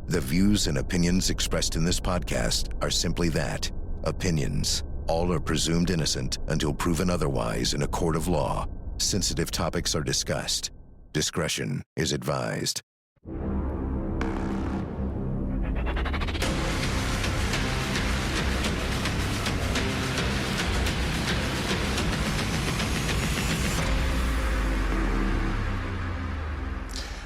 The views and opinions expressed in this podcast are simply that, opinions. All are presumed innocent until proven otherwise in a court of law. Sensitive topics are discussed. Discretion is advised.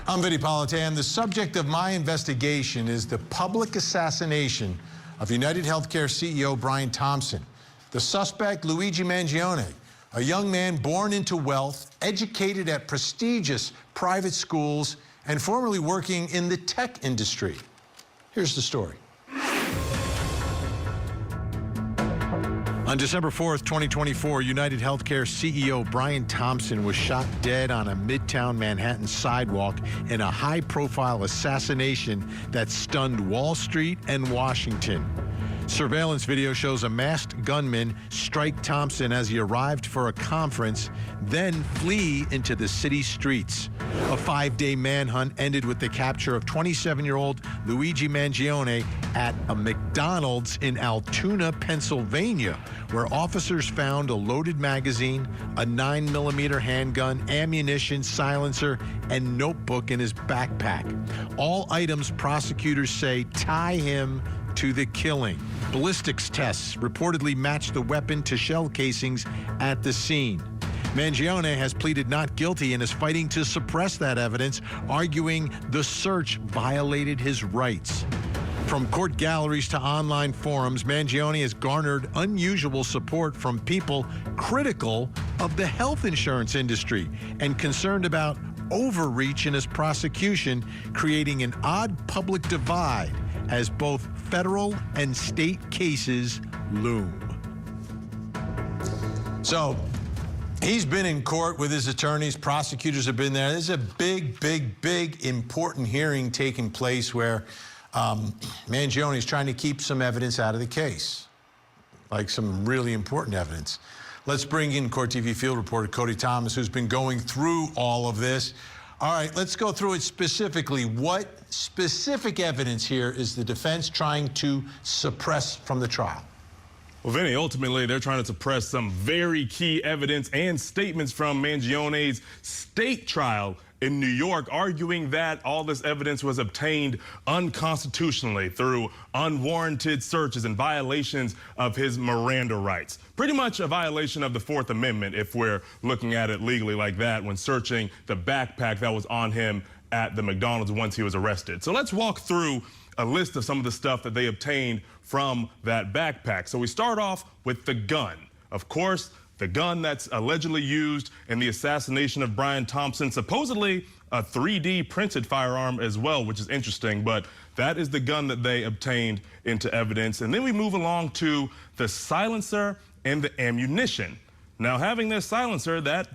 I'm Vinnie Politan. The subject of my investigation is the public assassination of United Healthcare CEO Brian Thompson. The suspect, Luigi Mangione, a young man born into wealth, educated at prestigious private schools, and formerly working in the tech industry. Here's the story. On December 4th, 2024, United Healthcare CEO Brian Thompson was shot dead on a midtown Manhattan sidewalk in a high-profile assassination that stunned Wall Street and Washington. Surveillance video shows a masked gunman strike Thompson as he arrived for a conference, then flee into the city streets. A 5-day manhunt ended with the capture of 27-year-old Luigi Mangione at a McDonald's in Altoona, Pennsylvania, where officers found a loaded magazine, a 9mm handgun, ammunition, silencer, and notebook in his backpack. All items prosecutors say tie him to the killing. Ballistics tests reportedly matched the weapon to shell casings at the scene. Mangione has pleaded not guilty and is fighting to suppress that evidence, arguing the search violated his rights. From court galleries to online forums, Mangione has garnered unusual support from people critical of the health insurance industry and concerned about overreach in his prosecution, creating an odd public divide as both federal and state cases loom. So, he's been in court with his attorneys. Prosecutors have been there. This is a big, important hearing taking place where Mangione is trying to keep some evidence out of the case, like some really important evidence. Let's bring in Court TV field reporter Cody Thomas, who's been going through all of this. All right, let's go through it specifically. What specific evidence here is the defense trying to suppress from the trial? Well, Vinny, ultimately, they're trying to suppress some very key evidence and statements from Mangione's state trial in New York, arguing that all this evidence was obtained unconstitutionally through unwarranted searches and violations of his Miranda rights. Pretty much a violation of the Fourth Amendment if we're looking at it legally like that when searching the backpack that was on him at the McDonald's once he was arrested. So let's walk through a list of some of the stuff that they obtained from that backpack. So we start off with the gun. Of course, the gun that's allegedly used in the assassination of Brian Thompson, supposedly a 3D printed firearm as well, which is interesting, but that is the gun that they obtained into evidence. And then we move along to the silencer and the ammunition. Now, having this silencer, that,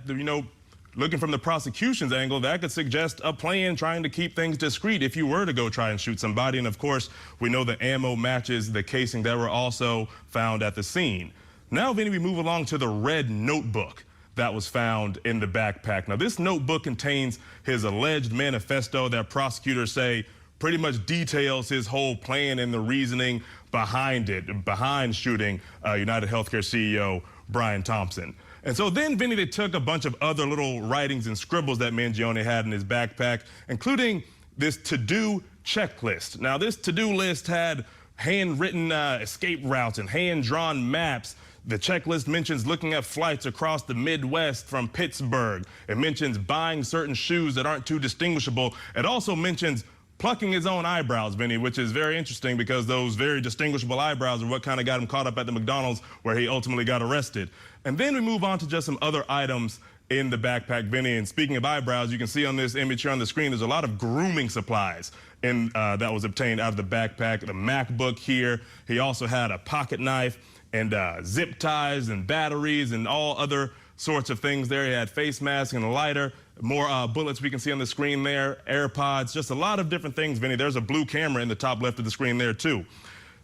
looking from the prosecution's angle, that could suggest a plan trying to keep things discreet if you were to go try and shoot somebody. And of course, we know the ammo matches the casing that were also found at the scene. Now, Vinny, we move along to the red notebook that was found in the backpack. Now, this notebook contains his alleged manifesto that prosecutors say pretty much details his whole plan and the reasoning behind it, behind shooting United Healthcare CEO Brian Thompson. And so then, Vinny, they took a bunch of other little writings and scribbles that Mangione had in his backpack, including this to-do checklist. Now, this to-do list had handwritten escape routes and hand-drawn maps. The checklist mentions looking at flights across the Midwest from Pittsburgh. It mentions buying certain shoes that aren't too distinguishable. It also mentions plucking his own eyebrows, Vinny, which is very interesting because those very distinguishable eyebrows are what kind of got him caught up at the McDonald's where he ultimately got arrested. And then we move on to just some other items in the backpack, Vinny. And speaking of eyebrows, you can see on this image here on the screen, there's a lot of grooming supplies that was obtained out of the backpack. The MacBook here. He also had a pocket knife and zip ties and batteries and all other sorts of things there. He had face mask and a lighter. More bullets we can see on the screen there, AirPods, just a lot of different things, Vinny. There's a blue camera in the top left of the screen there, too.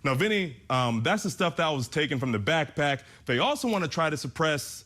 Now, Vinny, that's the stuff that was taken from the backpack. They also want to try to suppress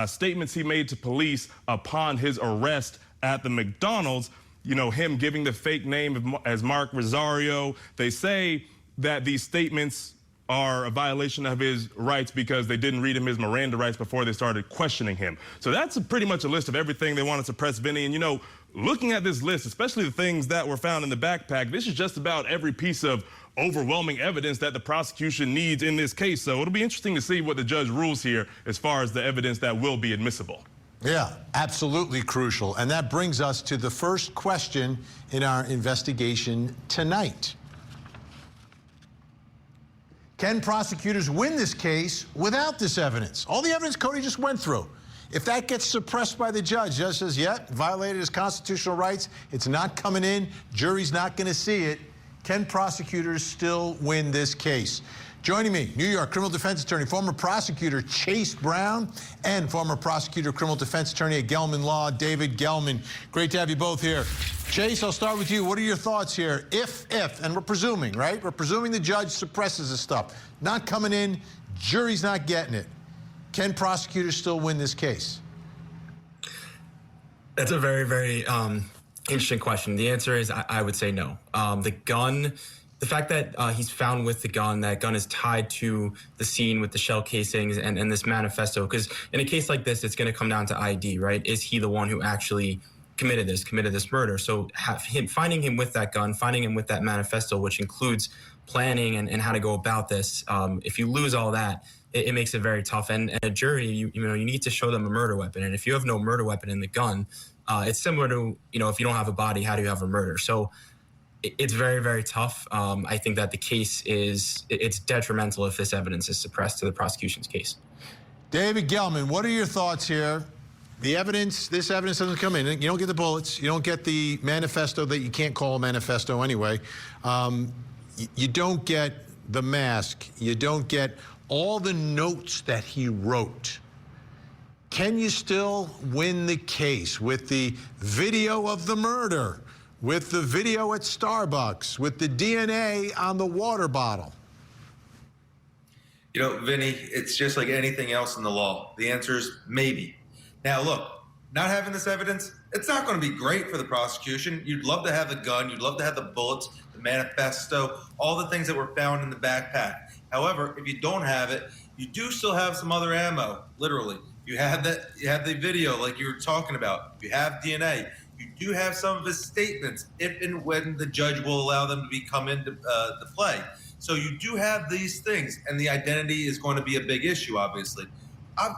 statements he made to police upon his arrest at the McDonald's. him giving the fake name as Mark Rosario. They say that these statements are a violation of his rights because they didn't read him his Miranda rights before they started questioning him. So that's pretty much a list of everything they want to suppress Vinnie. And, looking at this list, especially the things that were found in the backpack, this is just about every piece of overwhelming evidence that the prosecution needs in this case. So it'll be interesting to see what the judge rules here as far as the evidence that will be admissible. Yeah, absolutely crucial. And that brings us to the first question in our investigation tonight. Can prosecutors win this case without this evidence? All the evidence Cody just went through. If that gets suppressed by the judge says, violated his constitutional rights, it's not coming in, jury's not going to see it, can prosecutors still win this case? Joining me, New York criminal defense attorney, former prosecutor Chase Brown, and former prosecutor, criminal defense attorney at Gelman Law, David Gelman. Great to have you both here. Chase, I'll start with you. What are your thoughts here? If, and we're presuming, right? We're presuming the judge suppresses this stuff. Not coming in, jury's not getting it. Can prosecutors still win this case? That's a very, very interesting question. The answer is I would say no. The fact that he's found with the gun, that gun is tied to the scene with the shell casings and this manifesto, because in a case like this, it's going to come down to ID, right? Is he the one who actually committed this murder? So finding him with that gun, finding him with that manifesto, which includes planning and how to go about this, if you lose all that, it makes it very tough. And a jury, you need to show them a murder weapon. And if you have no murder weapon in the gun, it's similar to, if you don't have a body, how do you have a murder? So it's very, very tough. I think that the case it's detrimental if this evidence is suppressed to the prosecution's case. David Gelman, what are your thoughts here? This evidence doesn't come in. You don't get the bullets. You don't get the manifesto that you can't call a manifesto anyway. You don't get the mask. You don't get all the notes that he wrote. Can you still win the case with the video of the murder, with the video at Starbucks, with the DNA on the water bottle? Vinnie, it's just like anything else in the law. The answer is maybe. Now, look, not having this evidence, it's not going to be great for the prosecution. You'd love to have the gun. You'd love to have the bullets, the manifesto, all the things that were found in the backpack. However, if you don't have it, you do still have some other ammo, literally. You have the video like you were talking about. You have DNA. You do have some of his statements if and when the judge will allow them to come into play. So you do have these things, and the identity is going to be a big issue, obviously.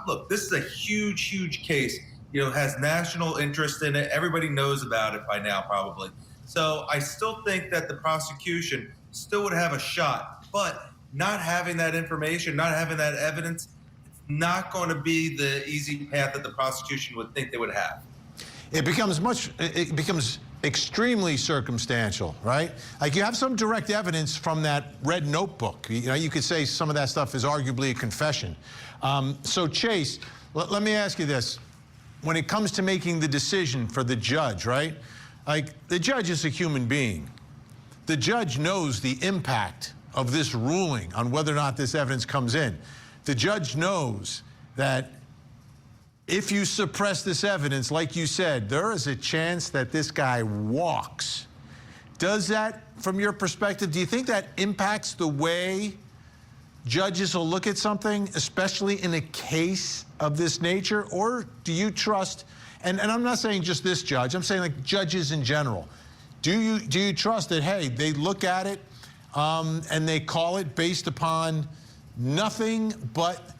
Look, this is a huge, huge case. Has national interest in it. Everybody knows about it by now, probably. So I still think that the prosecution still would have a shot, but not having that information, not having that evidence, it's not going to be the easy path that the prosecution would think they would have. It becomes extremely circumstantial, right? Like you have some direct evidence from that red notebook. You could say some of that stuff is arguably a confession. So Chase, let me ask you this. When it comes to making the decision for the judge, right? Like the judge is a human being. The judge knows the impact of this ruling on whether or not this evidence comes in. The judge knows that if you suppress this evidence, like you said, there is a chance that this guy walks. Does that, from your perspective, do you think that impacts the way judges will look at something, especially in a case of this nature? Or do you trust, and I'm not saying just this judge, I'm saying like judges in general. Do you trust that, hey, they look at it and they call it based upon nothing but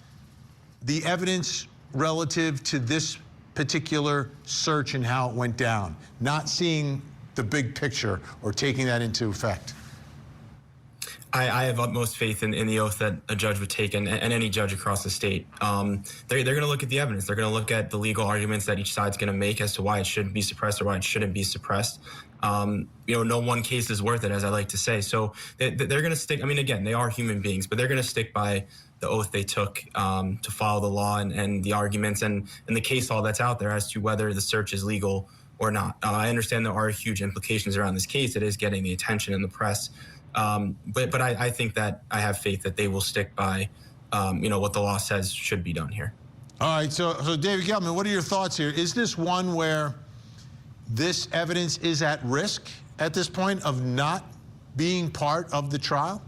the evidence relative to this particular search and how it went down, not seeing the big picture or taking that into effect? I have utmost faith in the oath that a judge would take, and any judge across the state. They're going to look at the evidence. They're going to look at the legal arguments that each side's going to make as to why it shouldn't be suppressed or why it shouldn't be suppressed. No one case is worth it, as I like to say. So they're going to stick. I mean, again, they are human beings, but they're going to stick by the oath they took to follow the law and the arguments and the case law that's out there as to whether the search is legal or not. I understand there are huge implications around this case. It is getting the attention in the press. But I think that I have faith that they will stick by, what the law says should be done here. All right. So David Gelman, what are your thoughts here? Is this one where this evidence is at risk at this point of not being part of the trial?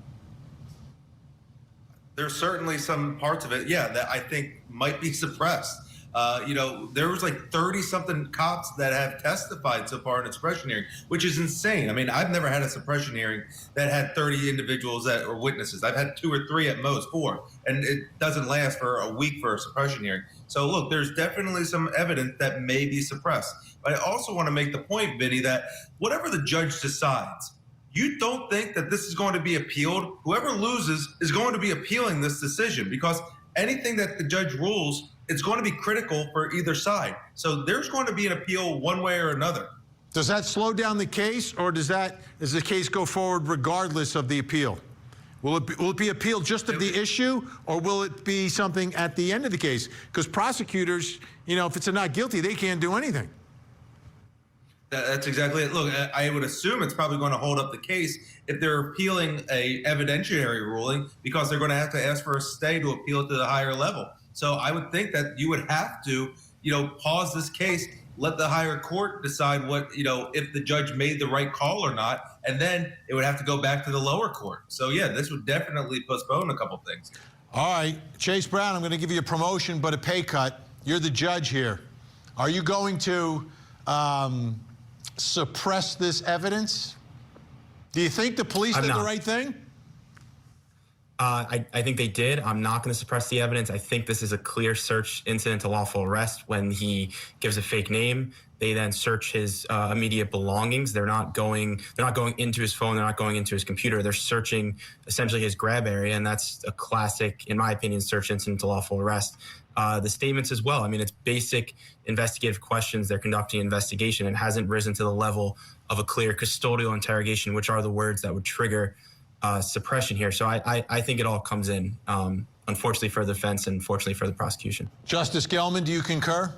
There's certainly some parts of it, yeah, that I think might be suppressed. There was like 30-something cops that have testified so far in a suppression hearing, which is insane. I mean, I've never had a suppression hearing that had 30 individuals that were witnesses. I've had 2 or 3 at most, 4, and it doesn't last for a week for a suppression hearing. So look, there's definitely some evidence that may be suppressed. But I also want to make the point, Vinny, that whatever the judge decides, you don't think that this is going to be appealed. Whoever loses is going to be appealing this decision, because anything that the judge rules, it's going to be critical for either side. So there's going to be an appeal one way or another. Does that slow down the case, or does the case go forward regardless of the appeal? Will it be appealed just of the issue, or will it be something at the end of the case? Because prosecutors, if it's a not guilty, they can't do anything. That's exactly it. Look, I would assume it's probably going to hold up the case if they're appealing a evidentiary ruling, because they're going to have to ask for a stay to appeal it to the higher level. So I would think that you would have to, pause this case, let the higher court decide if the judge made the right call or not, and then it would have to go back to the lower court. So yeah, this would definitely postpone a couple things. All right, Chase Brown, I'm going to give you a promotion but a pay cut. You're the judge here. Are you going to suppress this evidence? Do you think the police did the right thing? I think they did. I'm not going to suppress the evidence. I think this is a clear search incident to lawful arrest. When he gives a fake name, they then search his immediate belongings. They're not going into his phone. They're not going into his computer. They're searching essentially his grab area, and that's a classic, in my opinion, search incident to lawful arrest. The statements as well. I mean, it's basic investigative questions. They're conducting an investigation. It hasn't risen to the level of a clear custodial interrogation, which are the words that would trigger suppression here. So I think it all comes in, unfortunately for the defense and fortunately for the prosecution. Justice Gelman, do you concur?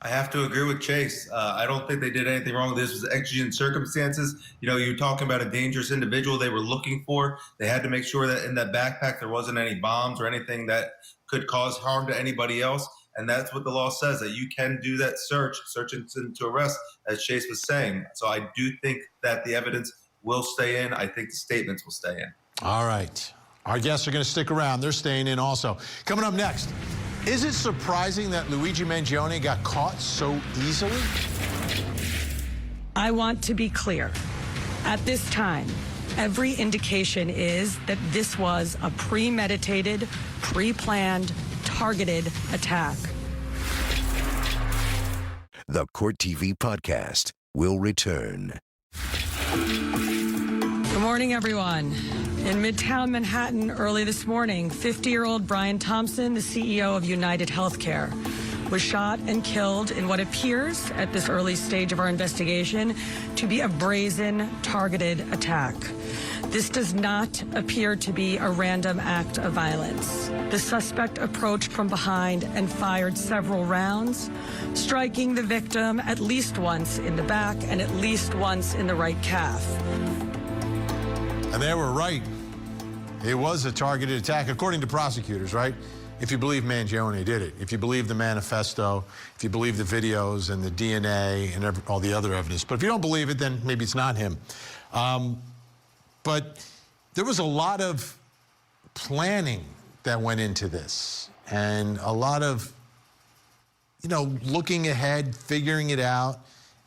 I have to agree with Chase. I don't think they did anything wrong. This was exigent circumstances. You're talking about a dangerous individual they were looking for. They had to make sure that in that backpack there wasn't any bombs or anything that could cause harm to anybody else. And that's what the law says, that you can do that search incident to arrest, as Chase was saying. So I do think that the evidence will stay in. I think the statements will stay in. All right. Our guests are going to stick around. They're staying in also. Coming up next, is it surprising that Luigi Mangione got caught so easily? I want to be clear. At this time, every indication is that this was a premeditated, pre-planned, targeted attack. The Court TV podcast will return. Good morning, everyone. In Midtown Manhattan early this morning, 50-year-old Brian Thompson, the CEO of United Healthcare, was shot and killed in what appears, at this early stage of our investigation, to be a brazen, targeted attack. This does not appear to be a random act of violence. The suspect approached from behind and fired several rounds, striking the victim at least once in the back and at least once in the right calf. And they were right. It was a targeted attack, according to prosecutors, right? If you believe Mangione did it, if you believe the manifesto, if you believe the videos and the DNA and all the other evidence. But if you don't believe it, then maybe it's not him. But there was a lot of planning that went into this, and a lot of, looking ahead, figuring it out.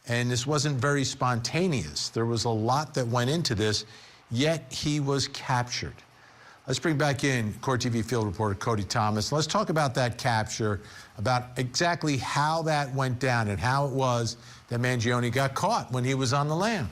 And this wasn't very spontaneous. There was a lot that went into this, yet he was captured. Let's bring back in Court TV field reporter Cody Thomas. Let's talk about that capture, about exactly how that went down and how it was that Mangione got caught when he was on the lam.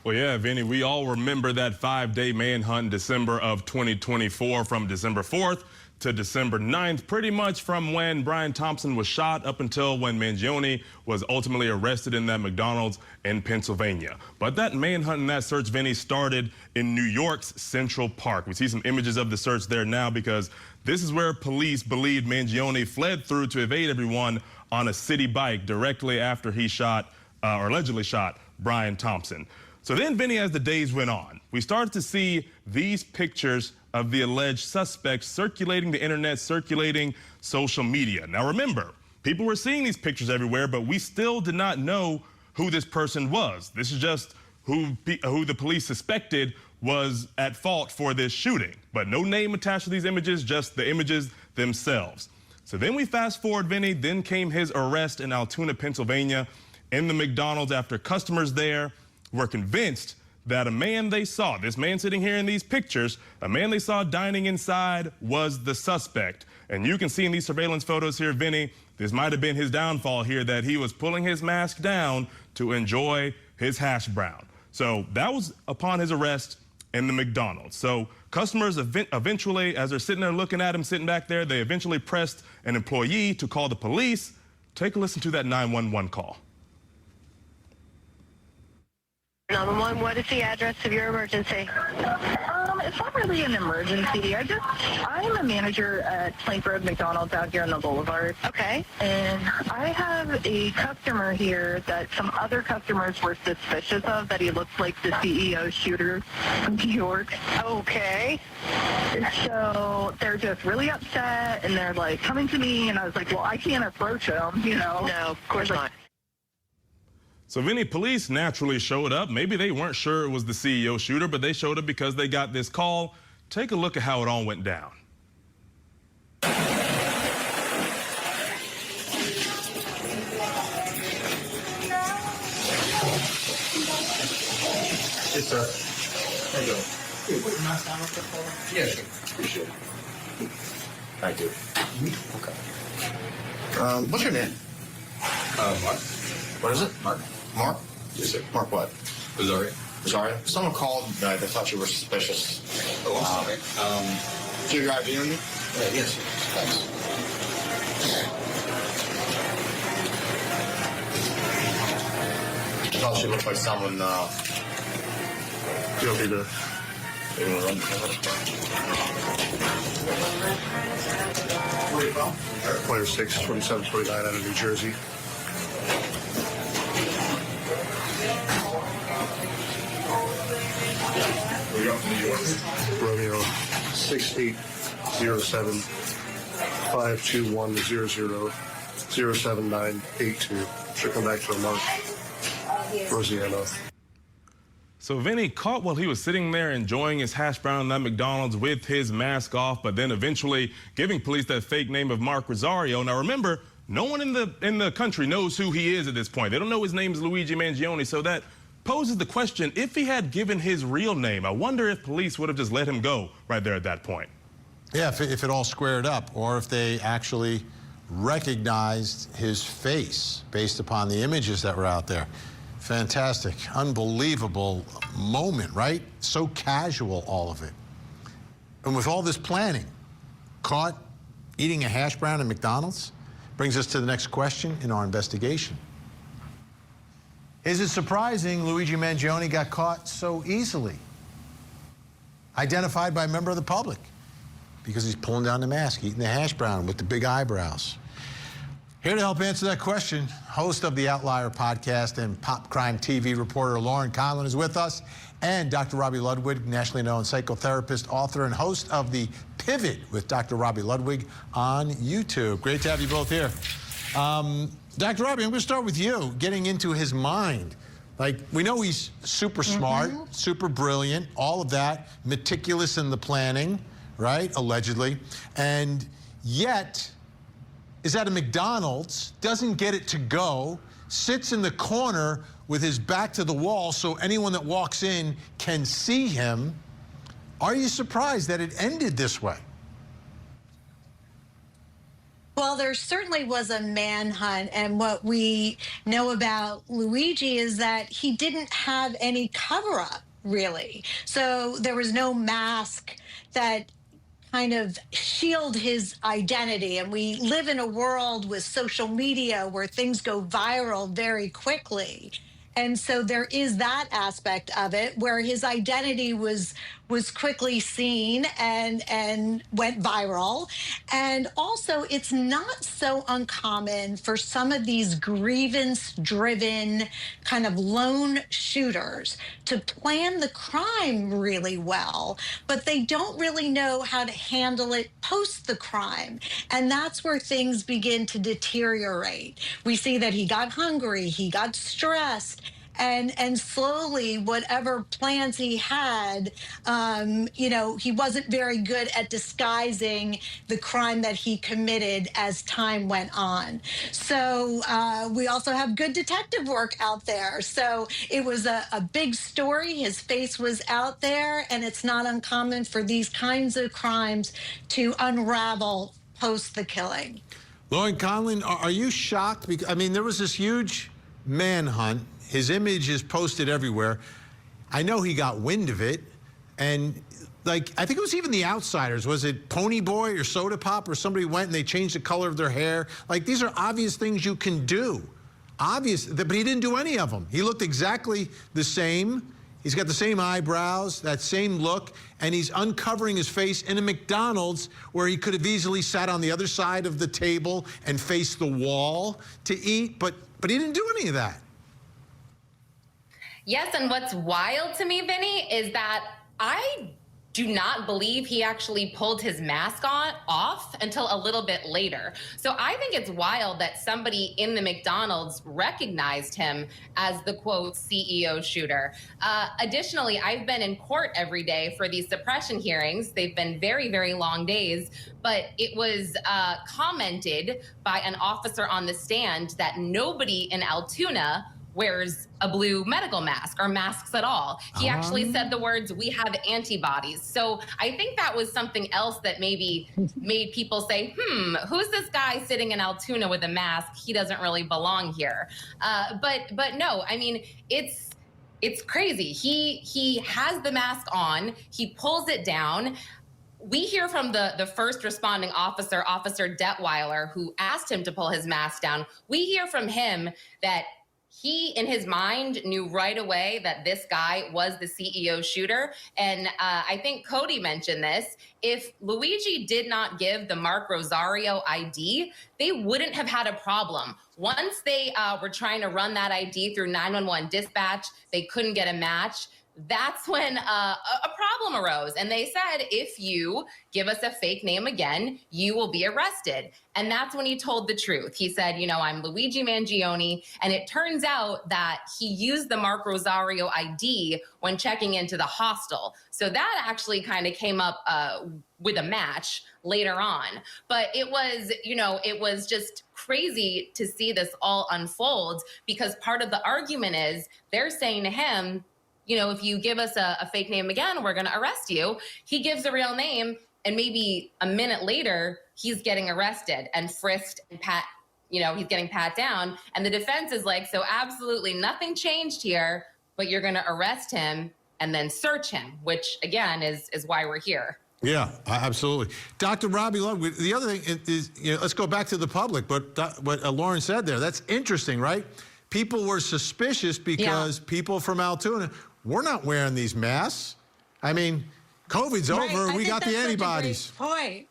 Well, yeah, Vinny, we all remember that 5-day manhunt in December of 2024, from December 4th to December 9th, pretty much from when Brian Thompson was shot up until when Mangione was ultimately arrested in that McDonald's in Pennsylvania. But that manhunt and that search, Vinny, started in New York's Central Park. We see some images of the search there now, because this is where police believed Mangione fled through to evade everyone on a city bike directly after he shot, or allegedly shot, Brian Thompson. So then, Vinny, as the days went on, we started to see these pictures of the alleged suspects circulating the internet, circulating social media. Now remember, people were seeing these pictures everywhere, but we still did not know who this person was. This is just who the police suspected was at fault for this shooting. But no name attached to these images, just the images themselves. So then we fast forward, Vinnie, then came his arrest in Altoona, Pennsylvania, in the McDonald's after customers there were convinced that a man they saw, this man sitting here in these pictures, a man they saw dining inside was the suspect. And you can see in these surveillance photos here, Vinnie, this might have been his downfall here, that he was pulling his mask down to enjoy his hash brown. So that was upon his arrest in the McDonald's. So customers eventually, as they're sitting there looking at him, sitting back there, they eventually pressed an employee to call the police. Take a listen to that 911 call. 911, what is the address of your emergency? It's not really an emergency. I'm a manager at Plank Road McDonald's out here on the Boulevard. Okay. And I have a customer here that some other customers were suspicious of, that he looks like the CEO shooter from New York. Okay. So they're just really upset, and they're like coming to me, and I was like, well, I can't approach them, you know? No, of course not. So Vinnie, police naturally showed up. Maybe they weren't sure it was the CEO shooter, but they showed up because they got this call. Take a look at how it all went down. Yes, sir. There you go. Hey, put your mask on real quick for me? Yeah, sure. Appreciate it. Thank you. Okay. What's your name? Mark. What is it? Mark. Mark? Yes, sir. Mark what? Rosario. Rosario? Someone called. They thought you were suspicious. Oh, I'm sorry. Do you have your ID on you? Yes, sir. Thanks. Thought she looked like someone. You don't need to. You want to run? Where are you from? Player 6, 2729 out of New Jersey. Where are you from? New York? Romeo 6807 521 07982. Should come back to a month. Rosiano. So Vinnie caught while he was sitting there enjoying his hash brown at McDonald's with his mask off, but then eventually giving police that fake name of Mark Rosario. Now remember, no one in the country knows who he is at this point. They don't know his name is Luigi Mangione, so that poses the question, if he had given his real name, I wonder if police would have just let him go right there at that point. Yeah, if it all squared up, or if they actually recognized his face based upon the images that were out there. Fantastic, unbelievable moment, right? So casual, all of it. And with all this planning, caught eating a hash brown at McDonald's, brings us to the next question in our investigation. Is it surprising Luigi Mangione got caught so easily? Identified by a member of the public because he's pulling down the mask, eating the hash brown with the big eyebrows. Here to help answer that question, host of the Outlier podcast and Pop Crime TV reporter Lauren Conlon is with us, and Dr. Robbie Ludwig, nationally known psychotherapist, author, and host of the Pivot with Dr. Robbie Ludwig on YouTube. Great to have you both here. Dr. Robbie, I'm going to start with you, getting into his mind. Like, we know he's super smart, super brilliant, all of that, meticulous in the planning, right, allegedly, and yet is at a McDonald's, doesn't get it to go, sits in the corner with his back to the wall so anyone that walks in can see him. Are you surprised that it ended this way? Well, there certainly was a manhunt, and what we know about Luigi is that he didn't have any cover-up, really. So there was no mask that kind of shield his identity. And we live in a world with social media where things go viral very quickly. And so there is that aspect of it where his identity was quickly seen and went viral. And also, it's not so uncommon for some of these grievance-driven kind of lone shooters to plan the crime really well, but they don't really know how to handle it post the crime. And that's where things begin to deteriorate. We see that he got hungry, he got stressed, and slowly, whatever plans he had, he wasn't very good at disguising the crime that he committed as time went on. So we also have good detective work out there. So it was a big story. His face was out there, and it's not uncommon for these kinds of crimes to unravel post the killing. Lauren Conlin, are you shocked? Because, I mean, there was this huge manhunt. His image is posted everywhere. I know he got wind of it. And, I think it was even the outsiders. Was it Pony Boy or Soda Pop or somebody went and they changed the color of their hair? These are obvious things you can do. Obvious, but he didn't do any of them. He looked exactly the same. He's got the same eyebrows, that same look, and he's uncovering his face in a McDonald's where he could have easily sat on the other side of the table and faced the wall to eat, but he didn't do any of that. Yes, and what's wild to me, Vinny, is that I do not believe he actually pulled his mask off until a little bit later. So I think it's wild that somebody in the McDonald's recognized him as the, quote, CEO shooter. Additionally, I've been in court every day for these suppression hearings. They've been very, very long days, but it was commented by an officer on the stand that nobody in Altoona wears a blue medical mask or masks at all. He actually said the words, "We have antibodies." So I think that was something else that maybe made people say, who's this guy sitting in Altoona with a mask? He doesn't really belong here. But no, I mean, it's crazy. He has the mask on, he pulls it down. We hear from the first responding officer, Officer Detweiler, who asked him to pull his mask down. We hear from him that he, in his mind, knew right away that this guy was the CEO shooter. And I think Cody mentioned this. If Luigi did not give the Mark Rosario ID, they wouldn't have had a problem. Once they were trying to run that ID through 911 dispatch, they couldn't get a match. That's when a problem arose. And they said, if you give us a fake name again, you will be arrested. And that's when he told the truth. He said, I'm Luigi Mangione. And it turns out that he used the Mark Rosario ID when checking into the hostel. So that actually kind of came up with a match later on. But it was just crazy to see this all unfold, because part of the argument is they're saying to him, if you give us a fake name again, we're going to arrest you. He gives a real name, and maybe a minute later, he's getting arrested and frisked and he's getting pat down. And the defense is like, so absolutely nothing changed here, but you're going to arrest him and then search him, which again is why we're here. Yeah, absolutely. Dr. Robbie Love, the other thing is, let's go back to the public, but what Lauren said there, that's interesting, right? People were suspicious because people from Altoona, we're not wearing these masks. I mean, COVID's over. We got the antibodies. Point.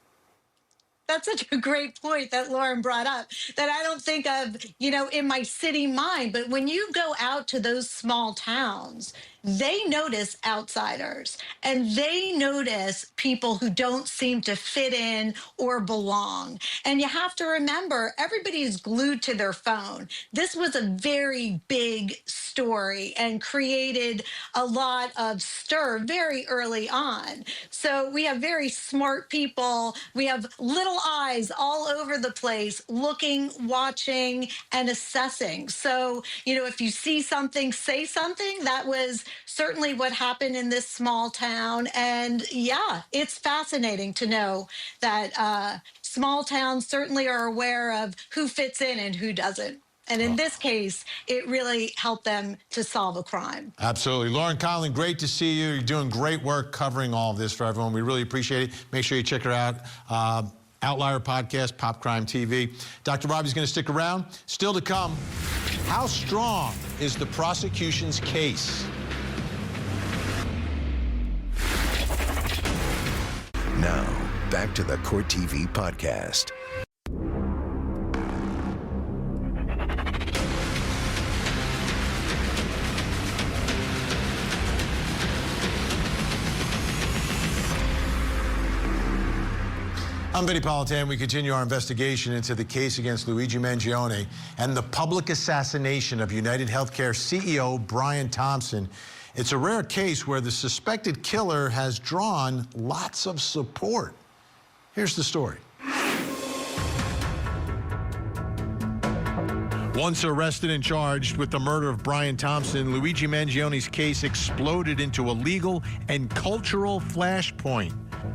That's such a great point that Lauren brought up that I don't think of, in my city mind. But when you go out to those small towns, they notice outsiders and they notice people who don't seem to fit in or belong. And you have to remember, everybody is glued to their phone. This was a very big story and created a lot of stir very early on. So we have very smart people. We have little eyes all over the place looking, watching, and assessing. So, if you see something, say something. That was certainly what happened in this small town. And yeah, it's fascinating to know that small towns certainly are aware of who fits in and who doesn't. And in this case, it really helped them to solve a crime. Absolutely. Lauren Conlin, great to see you. You're doing great work covering all of this for everyone. We really appreciate it. Make sure you check her out. Outlier Podcast, Pop Crime TV. Dr. Robbie's going to stick around. Still to come. How strong is the prosecution's case? Now, back to the Court TV podcast. I'm Vinnie Politan. We continue our investigation into the case against Luigi Mangione and the public assassination of United Healthcare CEO Brian Thompson. It's a rare case where the suspected killer has drawn lots of support. Here's the story. Once arrested and charged with the murder of Brian Thompson, Luigi Mangione's case exploded into a legal and cultural flashpoint.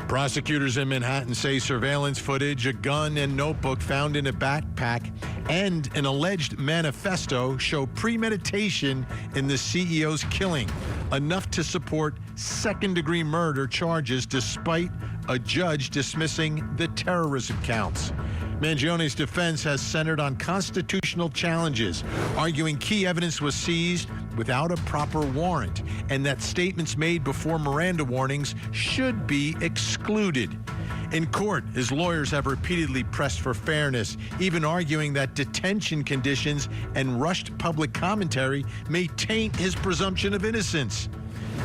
Prosecutors in Manhattan say surveillance footage, a gun and notebook found in a backpack, and an alleged manifesto show premeditation in the CEO's killing, enough to support second-degree murder charges despite a judge dismissing the terrorism counts. Mangione's defense has centered on constitutional challenges, arguing key evidence was seized without a proper warrant and that statements made before Miranda warnings should be excluded. In court, his lawyers have repeatedly pressed for fairness, even arguing that detention conditions and rushed public commentary may taint his presumption of innocence.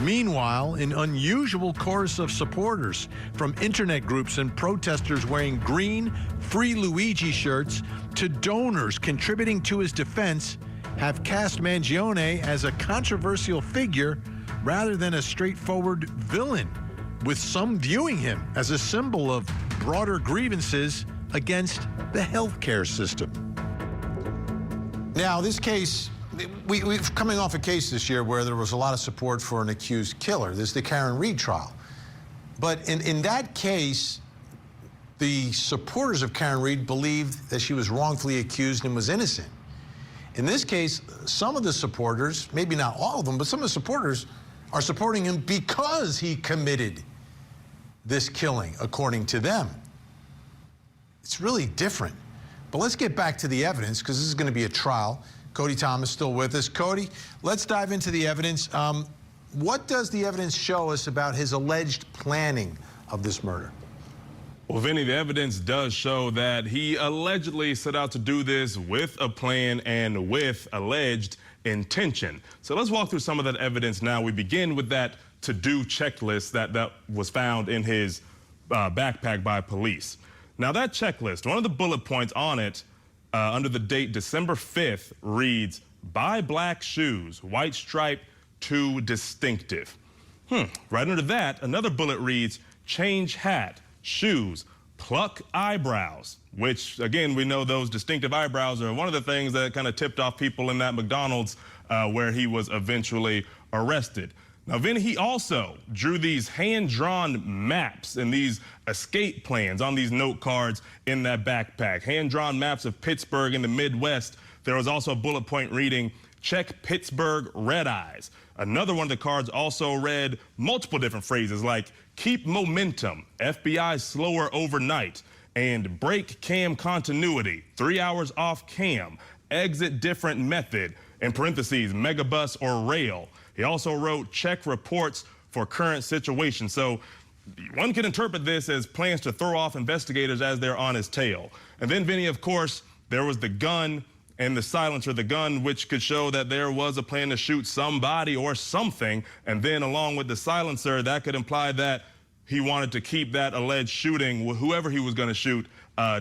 Meanwhile, an unusual chorus of supporters from internet groups and protesters wearing green Free Luigi shirts to donors contributing to his defense have cast Mangione as a controversial figure rather than a straightforward villain, with some viewing him as a symbol of broader grievances against the healthcare system. Now, this case, we're coming off a case this year where there was a lot of support for an accused killer. This is the Karen Reed trial. But in that case, the supporters of Karen Reed believed that she was wrongfully accused and was innocent. In this case, some of the supporters, maybe not all of them, but some of the supporters are supporting him because he committed this killing, according to them. It's really different. But let's get back to the evidence, because this is going to be a trial. Cody Thomas still with us. Cody, let's dive into the evidence. What does the evidence show us about his alleged planning of this murder? Well, Vinny, the evidence does show that he allegedly set out to do this with a plan and with alleged intention. So let's walk through some of that evidence now. We begin with that to-do checklist that was found in his backpack by police. Now, that checklist, one of the bullet points on it, under the date December 5th, reads, buy black shoes, white stripe, too distinctive. Right under that, another bullet reads, change hat, shoes, pluck eyebrows, which, again, we know those distinctive eyebrows are one of the things that kind of tipped off people in that McDonald's where he was eventually arrested. Now, Vinny, he also drew these hand-drawn maps and these escape plans on these note cards in that backpack. Hand-drawn maps of Pittsburgh in the Midwest. There was also a bullet point reading, check Pittsburgh red eyes. Another one of the cards also read multiple different phrases like, keep momentum, FBI slower overnight, and break cam continuity, 3 hours off cam, exit different method, in parentheses, megabus or rail. He also wrote check reports for current situation. So one can interpret this as plans to throw off investigators as they're on his tail. And then, Vinny, of course, there was the gun and the silencer, the gun, which could show that there was a plan to shoot somebody or something. And then along with the silencer, that could imply that he wanted to keep that alleged shooting, whoever he was going to shoot,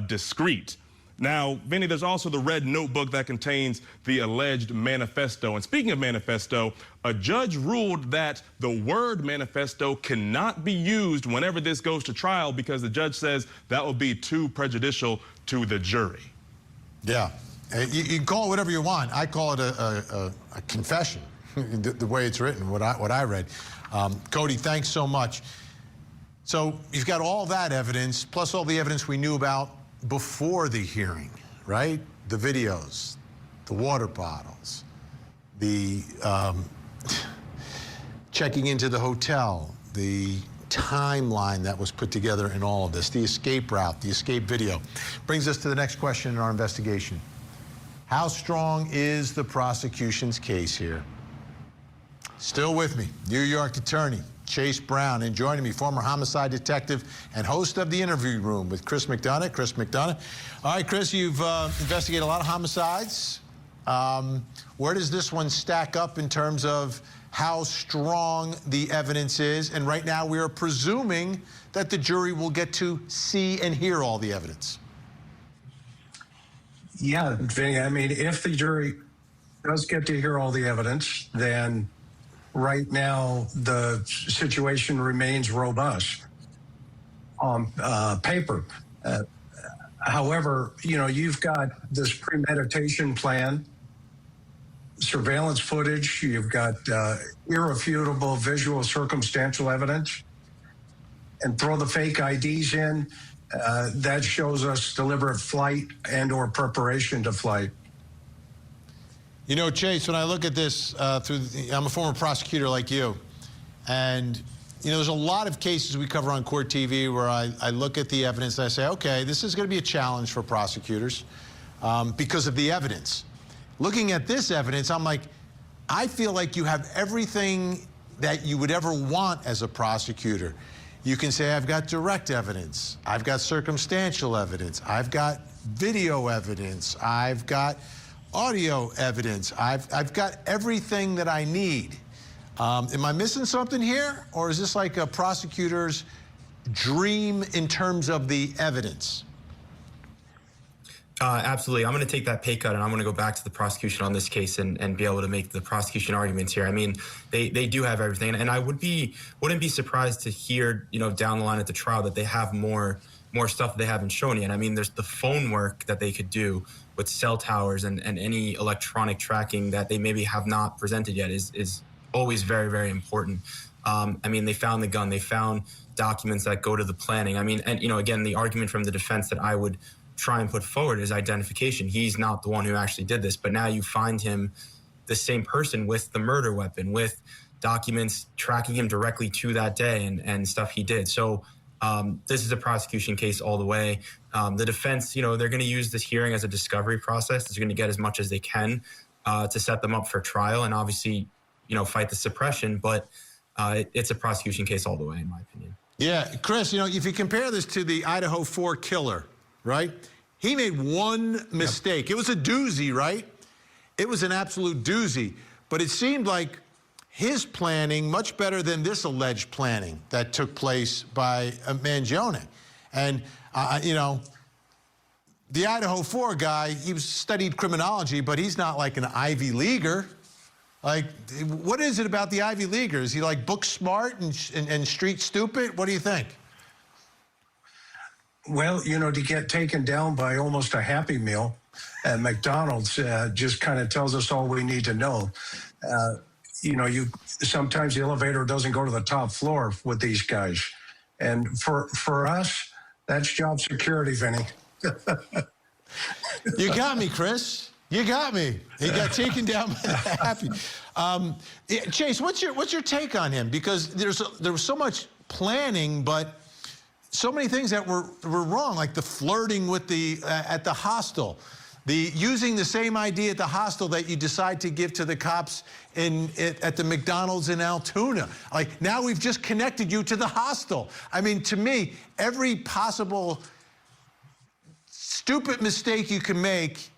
discreet. Now, Vinny, there's also the red notebook that contains the alleged manifesto. And speaking of manifesto, a judge ruled that the word manifesto cannot be used whenever this goes to trial because the judge says that will be too prejudicial to the jury. Yeah. You can call it whatever you want. I call it a confession, the way it's written, what I read. Cody, thanks so much. So you've got all that evidence, plus all the evidence we knew about before the hearing, right? The videos, the water bottles, the checking into the hotel, the timeline that was put together in all of this, the escape route, the escape video. Brings us to the next question in our investigation. How strong is the prosecution's case here? Still with me, New York attorney Chase Brown, and joining me, former homicide detective and host of The Interview Room with Chris McDonough. Chris McDonough. All right, Chris, you've investigated a lot of homicides. Where does this one stack up in terms of how strong the evidence is? And right now we are presuming that the jury will get to see and hear all the evidence. Yeah, Vinny, I mean, if the jury does get to hear all the evidence, then right now the situation remains robust on paper. However, you know, you've got this premeditation plan, surveillance footage, you've got irrefutable visual circumstantial evidence, and throw the fake IDs in, that shows us deliberate flight and or preparation to flight. You know, Chase, when I look at this, I'm a former prosecutor like you, and you know, there's a lot of cases we cover on Court TV where I look at the evidence and I say, okay, this is going to be a challenge for prosecutors because of the evidence. Looking at this evidence, I'm like, I feel like you have everything that you would ever want as a prosecutor. You can say, I've got direct evidence, I've got circumstantial evidence, I've got video evidence, I've got audio evidence, I've got everything that I need. Am I missing something here? Or is this like a prosecutor's dream in terms of the evidence? Absolutely. I'm going to take that pay cut and I'm going to go back to the prosecution on this case and be able to make the prosecution arguments here. I mean, they do have everything. And I wouldn't be surprised to hear, you know, down the line at the trial that they have more stuff that they haven't shown yet. I mean, there's the phone work that they could do with cell towers and any electronic tracking that they maybe have not presented yet is always very, very important. I mean, they found the gun, they found documents that go to the planning. I mean, and, you know, again, the argument from the defense that I would try and put forward is identification. He's not the one who actually did this, but now you find him the same person with the murder weapon, with documents tracking him directly to that day and stuff he did. So this is a prosecution case all the way. The defense, you know, they're going to use this hearing as a discovery process. They're going to get as much as they can to set them up for trial and obviously, you know, fight the suppression, but it's a prosecution case all the way, in my opinion. Yeah, Chris, you know, if you compare this to the Idaho 4 killer, right? He made one mistake. Yep. It was a doozy, right? It was an absolute doozy. But it seemed like his planning much better than this alleged planning that took place by Mangione. And, you know, the Idaho 4 guy, he studied criminology, but he's not like an Ivy Leaguer. Like, what is it about the Ivy Leaguer? Is he like book smart and street stupid? What do you think? Well, you know, to get taken down by almost a Happy Meal at McDonald's just kind of tells us all we need to know. You know, sometimes the elevator doesn't go to the top floor with these guys. And for us, that's job security, Vinny. You got me, Chris. You got me. He got taken down by Happy. Chase, what's your take on him? Because there was so much planning, but so many things that were wrong, like the flirting with at the hostel, the using the same ID at the hostel that you decide to give to the cops at the McDonald's in Altoona. Like, now we've just connected you to the hostel. I mean, to me, every possible stupid mistake you can make,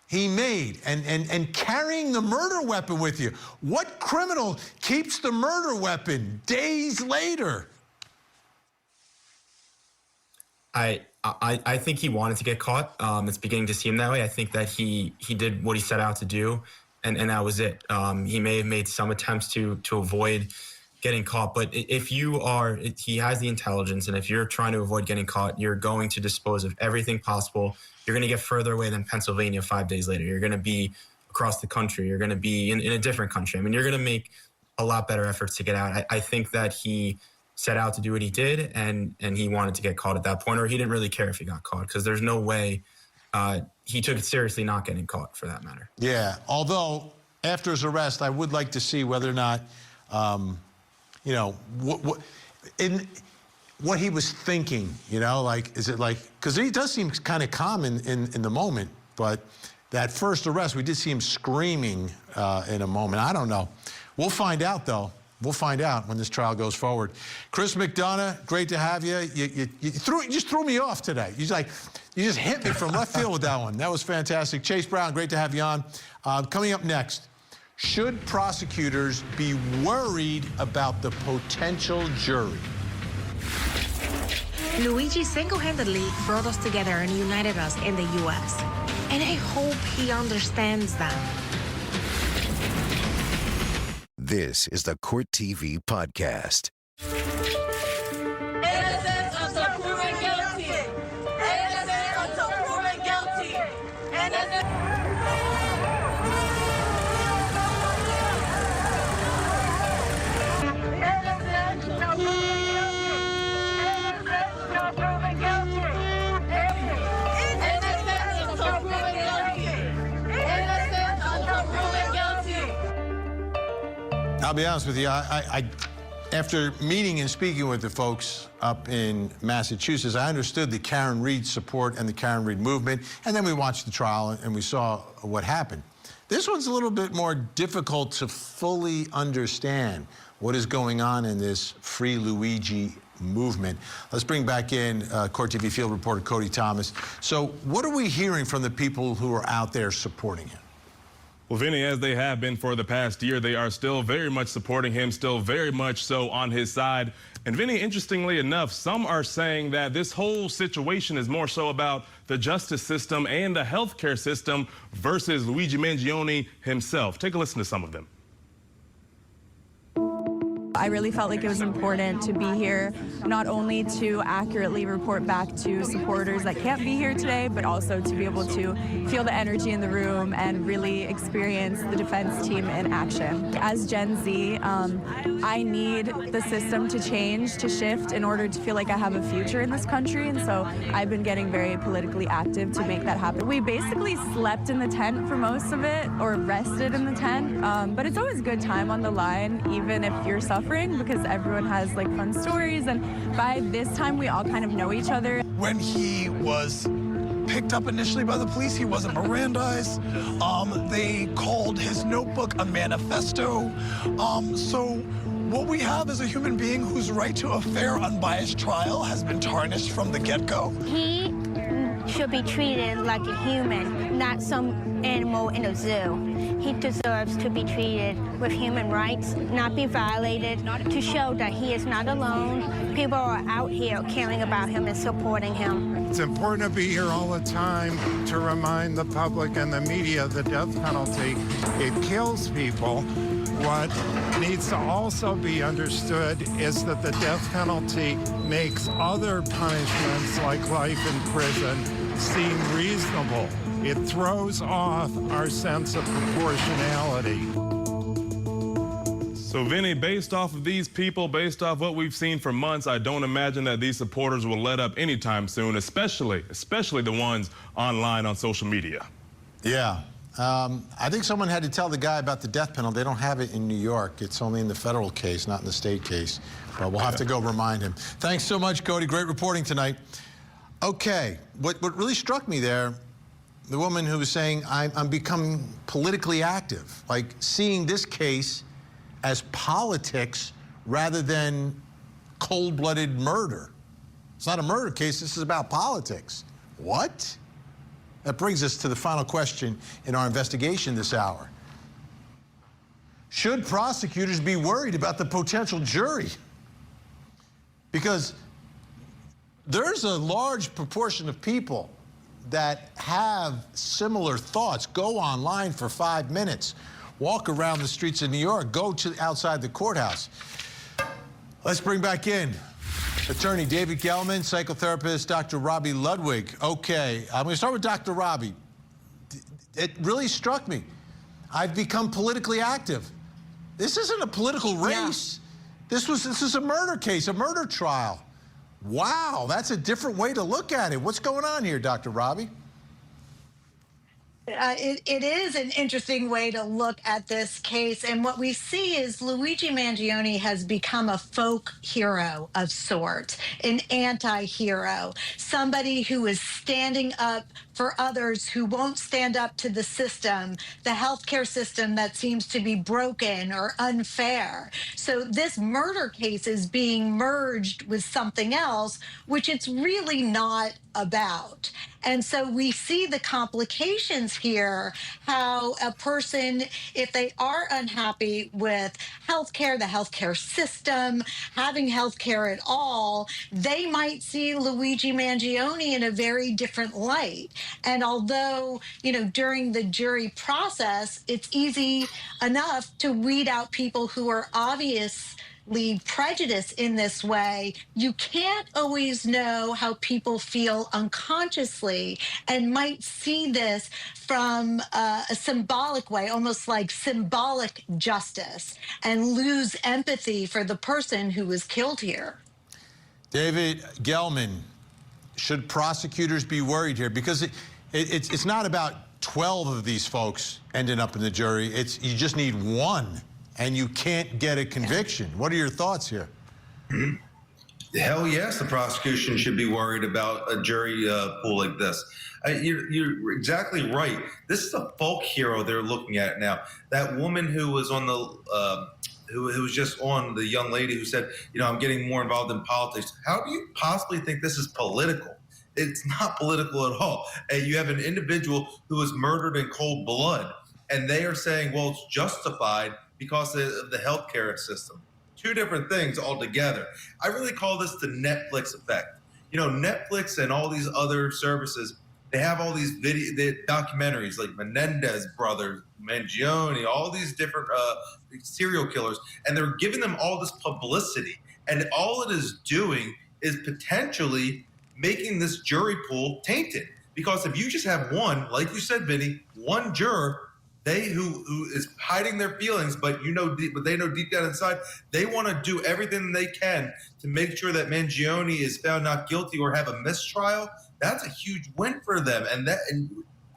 he made. And carrying the murder weapon with you. What criminal keeps the murder weapon days later? I think he wanted to get caught. It's beginning to seem that way. I think that he did what he set out to do, and that was it. He may have made some attempts to avoid getting caught, but he has the intelligence, and if you're trying to avoid getting caught, you're going to dispose of everything possible. You're going to get further away than Pennsylvania 5 days later. You're going to be across the country. You're going to be in a different country. I mean, you're going to make a lot better efforts to get out. I think that he set out to do what he did, and he wanted to get caught at that point, or he didn't really care if he got caught, because there's no way he took it seriously not getting caught, for that matter. Yeah, although after his arrest, I would like to see whether or not, you know, what he was thinking, you know, like, is it like, because he does seem kind of calm in the moment, but that first arrest. We did see him screaming in a moment. I don't know. We'll find out, though. We'll find out when this trial goes forward. Chris McDonough, great to have you. You just threw me off today. You just hit me from left field with that one. That was fantastic. Chase Brown, great to have you on. Coming up next, should prosecutors be worried about the potential jury? Luigi single-handedly brought us together and united us in the U.S. And I hope he understands that. This is the Court TV Podcast. Innocent until proven guilty. Innocent until proven guilty. Innocent. I'll be honest with you, I after meeting and speaking with the folks up in Massachusetts, I understood the Karen Read support and the Karen Read movement, and then we watched the trial and we saw what happened. This one's a little bit more difficult to fully understand what is going on in this Free Luigi movement. Let's bring back in Court TV field reporter Cody Thomas. So what are we hearing from the people who are out there supporting him? Well, Vinnie, as they have been for the past year, they are still very much supporting him, still very much so on his side. And Vinnie, interestingly enough, some are saying that this whole situation is more so about the justice system and the healthcare system versus Luigi Mangione himself. Take a listen to some of them. I really felt like it was important to be here, not only to accurately report back to supporters that can't be here today, but also to be able to feel the energy in the room and really experience the defense team in action. As Gen Z, I need the system to change, to shift in order to feel like I have a future in this country, and so I've been getting very politically active to make that happen. We basically slept in the tent for most of it, or rested in the tent, but it's always a good time on the line, even if you're suffering, because everyone has like fun stories, and by this time we all kind of know each other. When he was picked up initially by the police, he wasn't Mirandized. They called his notebook a manifesto. So what we have is a human being whose right to a fair, unbiased trial has been tarnished from the get-go. He should be treated like a human, not some animal in a zoo. He deserves to be treated with human rights, not be violated, to show that he is not alone. People are out here caring about him and supporting him. It's important to be here all the time to remind the public and the media the death penalty, it kills people. What needs to also be understood is that the death penalty makes other punishments like life in prison seem reasonable. It throws off our sense of proportionality. So, Vinnie, based off of these people, based off what we've seen for months, I don't imagine that these supporters will let up anytime soon, especially the ones online on social media. Yeah. I think someone had to tell the guy about the death penalty. They don't have it in New York. It's only in the federal case, not in the state case. But we'll have to go remind him. Thanks so much, Cody. Great reporting tonight. Okay, what really struck me there, the woman who was saying, I'm becoming politically active, like seeing this case as politics rather than cold-blooded murder. It's not a murder case, this is about politics. What? That brings us to the final question in our investigation this hour. Should prosecutors be worried about the potential jury? Because there's a large proportion of people that have similar thoughts. Go online for 5 minutes, walk around the streets of New York, go to outside the courthouse. Let's bring back in attorney David Gelman, psychotherapist Dr. Robbie Ludwig. Okay, I'm going to start with Dr. Robbie. It really struck me. I've become politically active. This isn't a political race. Yeah. This is a murder case, a murder trial. Wow, that's a different way to look at it. What's going on here, Dr. Robbie? It is an interesting way to look at this case. And what we see is Luigi Mangione has become a folk hero of sorts, an anti-hero, somebody who is standing up for others who won't stand up to the system, the healthcare system that seems to be broken or unfair. So this murder case is being merged with something else, which it's really not about. And so we see the complications here, how a person, if they are unhappy with healthcare, the healthcare system, having healthcare at all, they might see Luigi Mangione in a very different light. And although, during the jury process, it's easy enough to weed out people who are obviously prejudiced in this way, you can't always know how people feel unconsciously and might see this from a symbolic way, almost like symbolic justice, and lose empathy for the person who was killed here. David Gelman, should prosecutors be worried here? Because it's not about 12 of these folks ending up in the jury. You just need one, and you can't get a conviction. What are your thoughts here? Hell yes, the prosecution should be worried about a jury pool like this. You're exactly right. This is a folk hero they're looking at now. That woman who was on the who was just on, the young lady who said, I'm getting more involved in politics. How do you possibly think this is political? It's not political at all. And you have an individual who was murdered in cold blood, and they are saying, well, it's justified because of the healthcare system. Two different things altogether. I really call this the Netflix effect. Netflix and all these other services, they have all these documentaries like Menendez brothers, Mangione, all these different serial killers, and they're giving them all this publicity. And all it is doing is potentially making this jury pool tainted. Because if you just have one, like you said, Vinny, one juror, who is hiding their feelings, but they know deep down inside, they want to do everything they can to make sure that Mangione is found not guilty or have a mistrial. That's a huge win for them. And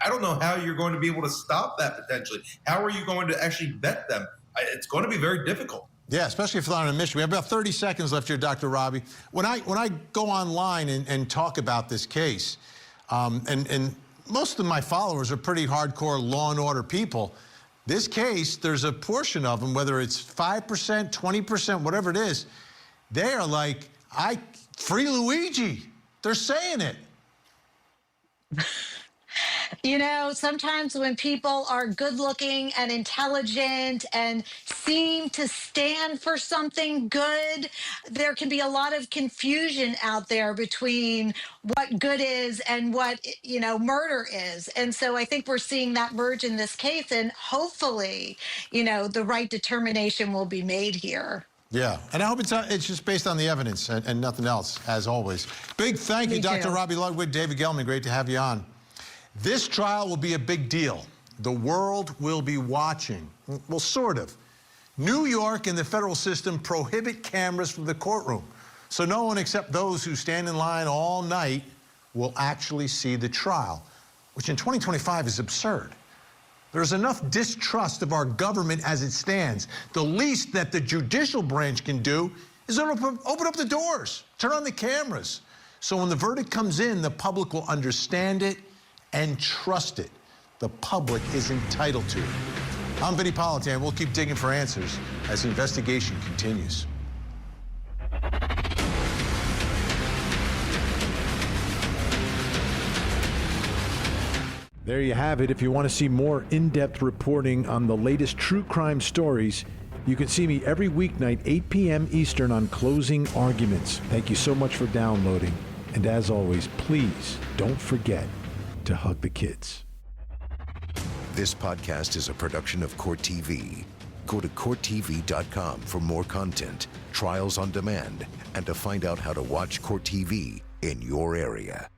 I don't know how you're going to be able to stop that potentially. How are you going to actually vet them? It's going to be very difficult. Yeah, especially if they're on a mission. We have about 30 seconds left here, Dr. Robbie. When I go online and talk about this case, and most of my followers are pretty hardcore law and order people. This case, there's a portion of them, whether it's 5%, 20%, whatever it is, they are like, free Luigi. They're saying it. Sometimes when people are good looking and intelligent and seem to stand for something good, there can be a lot of confusion out there between what good is and what, murder is. And so I think we're seeing that merge in this case, and hopefully, the right determination will be made here. Yeah, and I hope it's just based on the evidence and nothing else, as always. Big thank you, Dr. Robbie Ludwig, David Gelman. Great to have you on. This trial will be a big deal. The world will be watching. Well, sort of. New York and the federal system prohibit cameras from the courtroom, so no one except those who stand in line all night will actually see the trial, which in 2025 is absurd. There's enough distrust of our government as it stands. The least that the judicial branch can do is open up the doors, turn on the cameras. So when the verdict comes in, the public will understand it and trust it. The public is entitled to it. I'm Vinnie Politan. We'll keep digging for answers as the investigation continues. There you have it. If you want to see more in-depth reporting on the latest true crime stories, you can see me every weeknight, 8 p.m. Eastern on Closing Arguments. Thank you so much for downloading. And as always, please don't forget to hug the kids. This podcast is a production of Court TV. Go to CourtTV.com for more content, trials on demand, and to find out how to watch Court TV in your area.